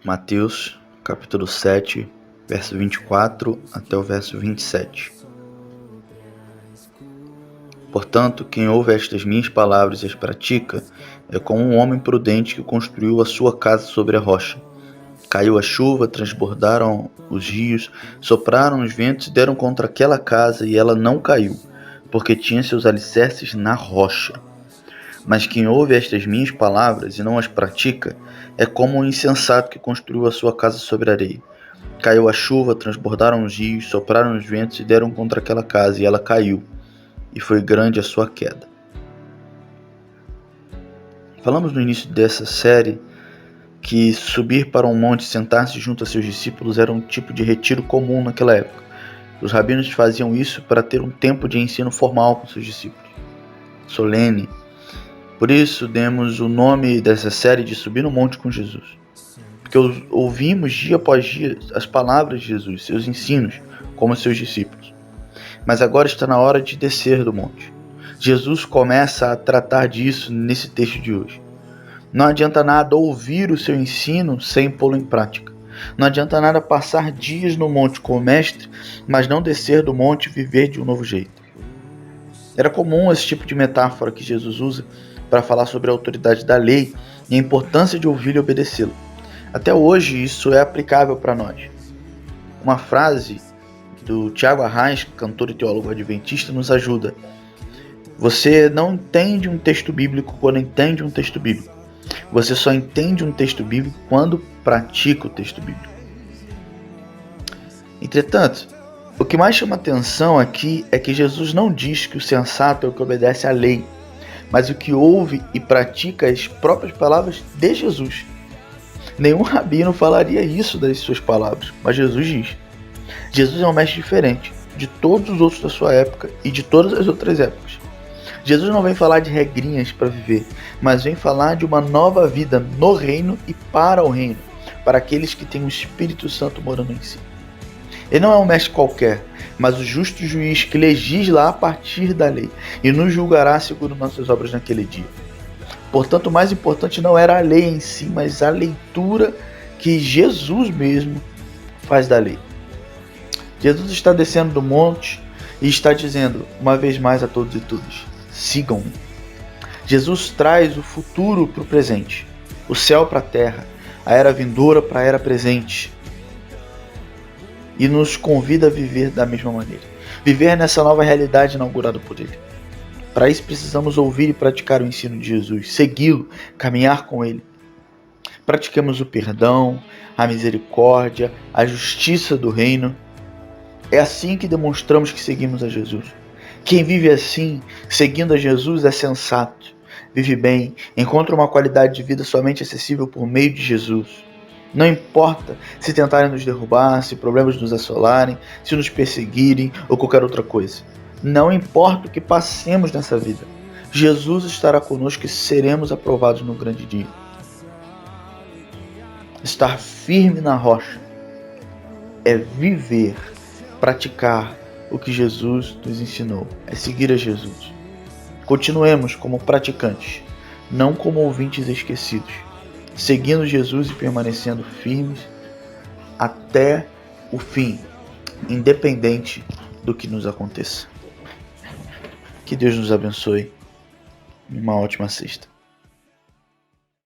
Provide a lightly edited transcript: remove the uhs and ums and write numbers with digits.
Mateus, capítulo 7, verso 24 até o verso 27. Portanto, quem ouve estas minhas palavras e as pratica, é como um homem prudente que construiu a sua casa sobre a rocha. Caiu a chuva, transbordaram os rios, sopraram os ventos e deram contra aquela casa, e ela não caiu, porque tinha seus alicerces na rocha. Mas quem ouve estas minhas palavras e não as pratica, é como um insensato que construiu a sua casa sobre a areia. Caiu a chuva, transbordaram os rios, sopraram os ventos e deram contra aquela casa, e ela caiu, e foi grande a sua queda. Falamos no início dessa série que subir para um monte e sentar-se junto a seus discípulos era um tipo de retiro comum naquela época. Os rabinos faziam isso para ter um tempo de ensino formal com seus discípulos, solene. Por isso demos o nome dessa série de Subir no Monte com Jesus, porque ouvimos dia após dia as palavras de Jesus, seus ensinos, como seus discípulos. Mas agora está na hora de descer do monte. Jesus começa a tratar disso nesse texto de hoje. Não adianta nada ouvir o seu ensino sem pô-lo em prática. Não adianta nada passar dias no monte com o mestre, mas não descer do monte e viver de um novo jeito. Era comum esse tipo de metáfora que Jesus usa para falar sobre a autoridade da lei e a importância de ouvi-la e obedecê-la. Até hoje isso é aplicável para nós. Uma frase do Tiago Arraes, cantor e teólogo adventista, nos ajuda. Você não entende um texto bíblico quando entende um texto bíblico. Você só entende um texto bíblico quando pratica o texto bíblico. Entretanto, o que mais chama atenção aqui é que Jesus não diz que o sensato é o que obedece à lei, mas o que ouve e pratica as próprias palavras de Jesus. Nenhum rabino falaria isso das suas palavras, mas Jesus diz. Jesus é um mestre diferente de todos os outros da sua época e de todas as outras épocas. Jesus não vem falar de regrinhas para viver, mas vem falar de uma nova vida no reino e para o reino, para aqueles que têm o Espírito Santo morando em si. Ele não é um mestre qualquer, mas o justo juiz que legisla a partir da lei e nos julgará segundo nossas obras naquele dia. Portanto, o mais importante não era a lei em si, mas a leitura que Jesus mesmo faz da lei. Jesus está descendo do monte e está dizendo, uma vez mais a todos e todas, sigam-me. Jesus traz o futuro para o presente, o céu para a terra, a era vindoura para a era presente. E nos convida a viver da mesma maneira. Viver nessa nova realidade inaugurada por Ele. Para isso precisamos ouvir e praticar o ensino de Jesus, segui-lo, caminhar com Ele. Pratiquemos o perdão, a misericórdia, a justiça do reino. É assim que demonstramos que seguimos a Jesus. Quem vive assim, seguindo a Jesus, é sensato, vive bem, encontra uma qualidade de vida somente acessível por meio de Jesus. Não importa se tentarem nos derrubar, se problemas nos assolarem, se nos perseguirem ou qualquer outra coisa. Não importa o que passemos nessa vida, Jesus estará conosco e seremos aprovados no grande dia. Estar firme na rocha é viver, praticar o que Jesus nos ensinou, é seguir a Jesus. Continuemos como praticantes, não como ouvintes esquecidos, seguindo Jesus e permanecendo firmes até o fim, independente do que nos aconteça. Que Deus nos abençoe e uma ótima sexta.